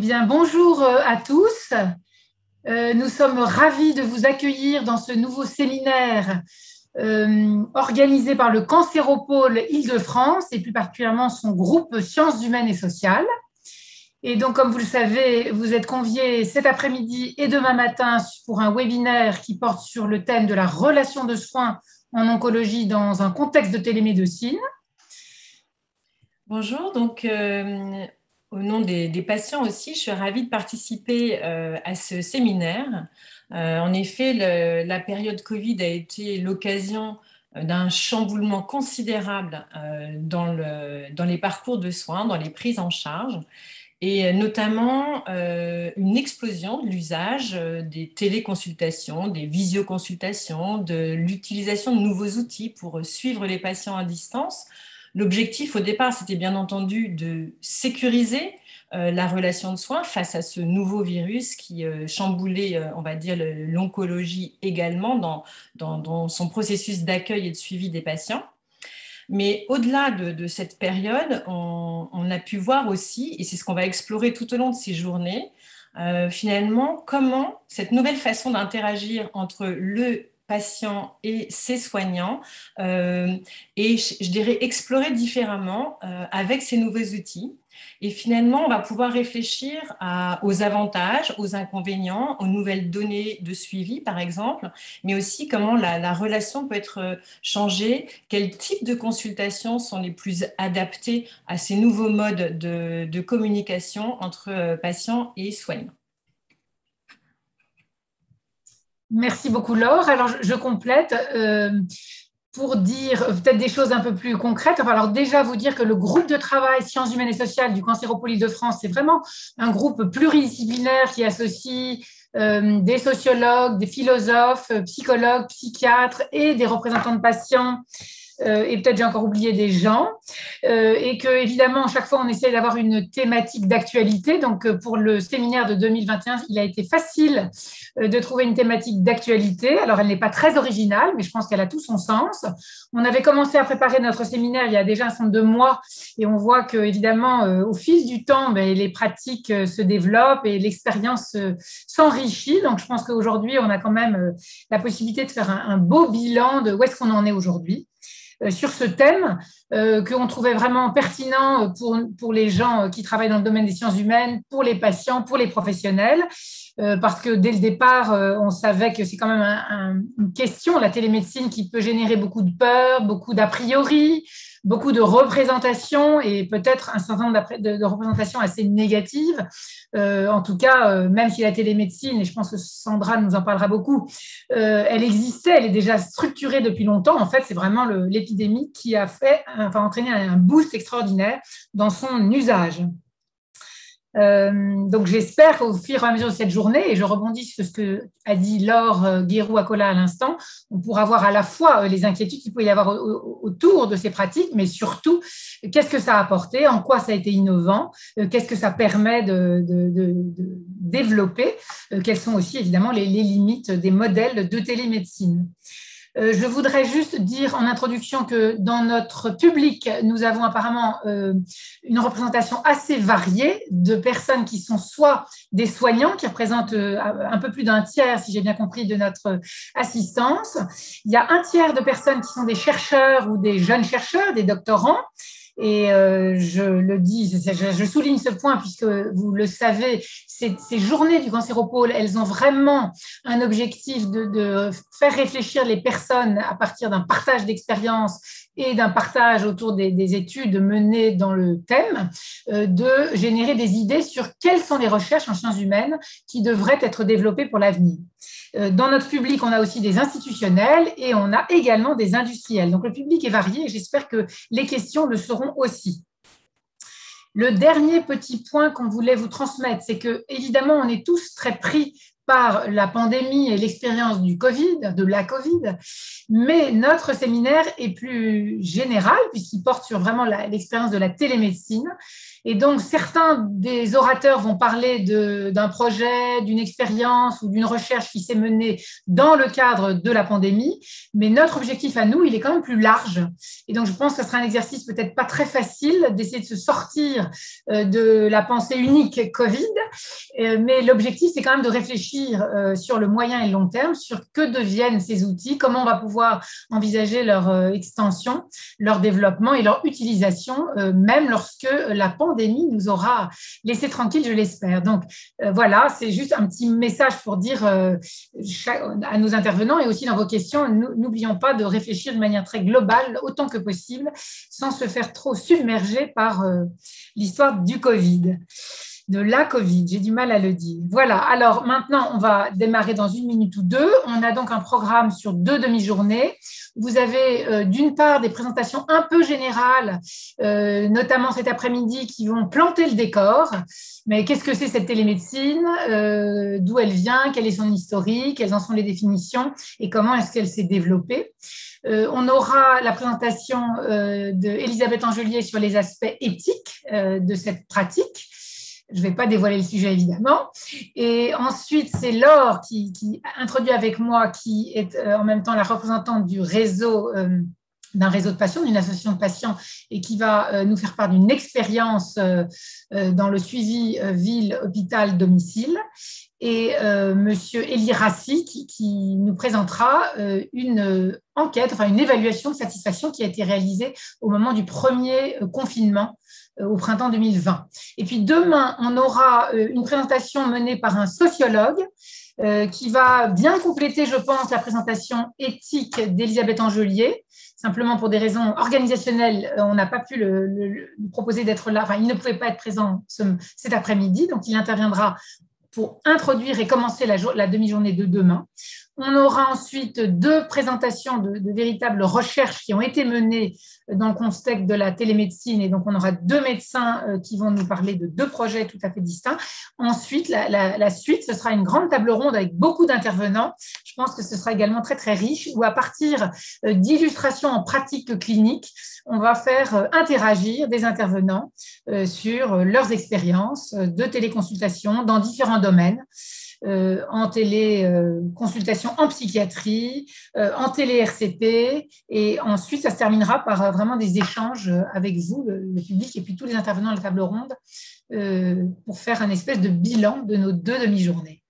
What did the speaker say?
bien, bonjour à tous. Nous sommes ravis de vous accueillir dans ce nouveau séminaire organisé par le Cancéropôle Île-de-France et plus particulièrement son groupe Sciences humaines et sociales. Et donc, comme vous le savez, vous êtes conviés cet après-midi et demain matin pour un webinaire qui porte sur le thème de la relation de soins en oncologie dans un contexte de télémédecine. Bonjour, donc au nom des patients aussi, je suis ravie de participer à ce séminaire. En effet, la période Covid a été l'occasion d'un chamboulement considérable dans les parcours de soins, dans les prises en charge, et notamment une explosion de l'usage des téléconsultations, des visioconsultations, de l'utilisation de nouveaux outils pour suivre les patients à distance. L'objectif au départ, c'était bien entendu de sécuriser la relation de soins face à ce nouveau virus qui chamboulait, on va dire, l'oncologie également dans son processus d'accueil et de suivi des patients. Mais au-delà de cette période, on a pu voir aussi, et c'est ce qu'on va explorer tout au long de ces journées, finalement, comment cette nouvelle façon d'interagir entre le patient et ses soignants et je dirais explorer différemment avec ces nouveaux outils. Et finalement, on va pouvoir réfléchir aux avantages, aux inconvénients, aux nouvelles données de suivi, par exemple, mais aussi comment la relation peut être changée, quels types de consultations sont les plus adaptés à ces nouveaux modes de communication entre patients et soignants. Merci beaucoup, Laure. Alors, je complète pour dire peut-être des choses un peu plus concrètes. Alors, déjà, vous dire que le groupe de travail Sciences humaines et sociales du Cancéropôle Île-de-France, c'est vraiment un groupe pluridisciplinaire qui associe des sociologues, des philosophes, psychologues, psychiatres et des représentants de patients. Et peut-être j'ai encore oublié des gens, et que évidemment chaque fois on essaie d'avoir une thématique d'actualité. Donc pour le séminaire de 2021, il a été facile de trouver une thématique d'actualité. Alors elle n'est pas très originale, mais je pense qu'elle a tout son sens. On avait commencé à préparer notre séminaire il y a déjà un certain nombre de mois, et on voit que évidemment au fil du temps, les pratiques se développent et l'expérience s'enrichit. Donc je pense qu'aujourd'hui on a quand même la possibilité de faire un beau bilan de où est-ce qu'on en est aujourd'hui sur ce thème qu'on trouvait vraiment pertinent pour les gens qui travaillent dans le domaine des sciences humaines, pour les patients, pour les professionnels, parce que dès le départ, on savait que c'est quand même une question, la télémédecine, qui peut générer beaucoup de peur, beaucoup d'a priori, beaucoup de représentations et peut-être un certain nombre de représentations assez négatives. En tout cas, même si la télémédecine, et je pense que Sandra nous en parlera beaucoup, elle existait, elle est déjà structurée depuis longtemps. En fait, c'est vraiment l'épidémie qui a entraîné un boost extraordinaire dans son usage. Donc j'espère qu'au fur et à mesure de cette journée, et je rebondis sur ce que a dit Laure Guérou-Acola à l'instant, on pourra voir à la fois les inquiétudes qu'il peut y avoir autour de ces pratiques, mais surtout qu'est-ce que ça a apporté, en quoi ça a été innovant, qu'est-ce que ça permet de développer, quelles sont aussi évidemment les limites des modèles de télémédecine. Je voudrais juste dire en introduction que dans notre public, nous avons apparemment une représentation assez variée de personnes qui sont soit des soignants, qui représentent un peu plus d'un tiers, si j'ai bien compris, de notre assistance. Il y a un tiers de personnes qui sont des chercheurs ou des jeunes chercheurs, des doctorants. Et je le dis, je souligne ce point puisque vous le savez, ces journées du Cancéropôle, elles ont vraiment un objectif de faire réfléchir les personnes à partir d'un partage d'expériences et d'un partage autour des études menées dans le thème, de générer des idées sur quelles sont les recherches en sciences humaines qui devraient être développées pour l'avenir. Dans notre public, on a aussi des institutionnels et on a également des industriels. Donc, le public est varié et j'espère que les questions le seront aussi. Le dernier petit point qu'on voulait vous transmettre, c'est que, évidemment, on est tous très pris par la pandémie et l'expérience de la Covid, mais notre séminaire est plus général puisqu'il porte sur vraiment l'expérience de la télémédecine. Et donc, certains des orateurs vont parler d'un projet, d'une expérience ou d'une recherche qui s'est menée dans le cadre de la pandémie, mais notre objectif à nous, il est quand même plus large. Et donc, je pense que ce sera un exercice peut-être pas très facile d'essayer de se sortir de la pensée unique Covid, mais l'objectif, c'est quand même de réfléchir sur le moyen et le long terme, sur que deviennent ces outils, comment on va pouvoir envisager leur extension, leur développement et leur utilisation, même lorsque la pandémie nous aura laissé tranquilles, je l'espère. Donc, voilà, c'est juste un petit message pour dire à nos intervenants et aussi dans vos questions, n'oublions pas de réfléchir de manière très globale, autant que possible, sans se faire trop submerger par l'histoire du Covid. De la Covid, j'ai du mal à le dire. Voilà, alors maintenant, on va démarrer dans 1 minute ou 2. On a donc un programme sur 2 demi-journées. Vous avez d'une part des présentations un peu générales, notamment cet après-midi, qui vont planter le décor. Mais qu'est-ce que c'est cette télémédecine, d'où elle vient, quel est son historique, quelles en sont les définitions et comment est-ce qu'elle s'est développée. On aura la présentation d'Elisabeth Angelier sur les aspects éthiques de cette pratique. Je ne vais pas dévoiler le sujet, évidemment. Et ensuite, c'est Laure qui introduit avec moi, qui est en même temps la représentante du réseau, d'un réseau de patients, d'une association de patients, et qui va nous faire part d'une expérience dans le suivi ville, hôpital, domicile. Et Monsieur Elie Rassi qui nous présentera une enquête, enfin une évaluation de satisfaction qui a été réalisée au moment du premier confinement au printemps 2020. Et puis demain, on aura une présentation menée par un sociologue qui va bien compléter, je pense, la présentation éthique d'Elisabeth Angelier. Simplement pour des raisons organisationnelles, on n'a pas pu lui proposer d'être là. Enfin, il ne pouvait pas être présent cet après-midi, donc il interviendra pour introduire et commencer la demi-journée de demain. On aura ensuite 2 présentations de véritables recherches qui ont été menées dans le contexte de la télémédecine. Et donc, on aura 2 médecins qui vont nous parler de 2 projets tout à fait distincts. Ensuite, la suite, ce sera une grande table ronde avec beaucoup d'intervenants. Je pense que ce sera également très, très riche, où à partir d'illustrations en pratique clinique, on va faire interagir des intervenants sur leurs expériences de téléconsultation dans différents domaines. En téléconsultation en psychiatrie, en télé-RCT, et ensuite ça se terminera par vraiment des échanges avec vous, le public, et puis tous les intervenants de la table ronde pour faire un espèce de bilan de nos 2 demi-journées.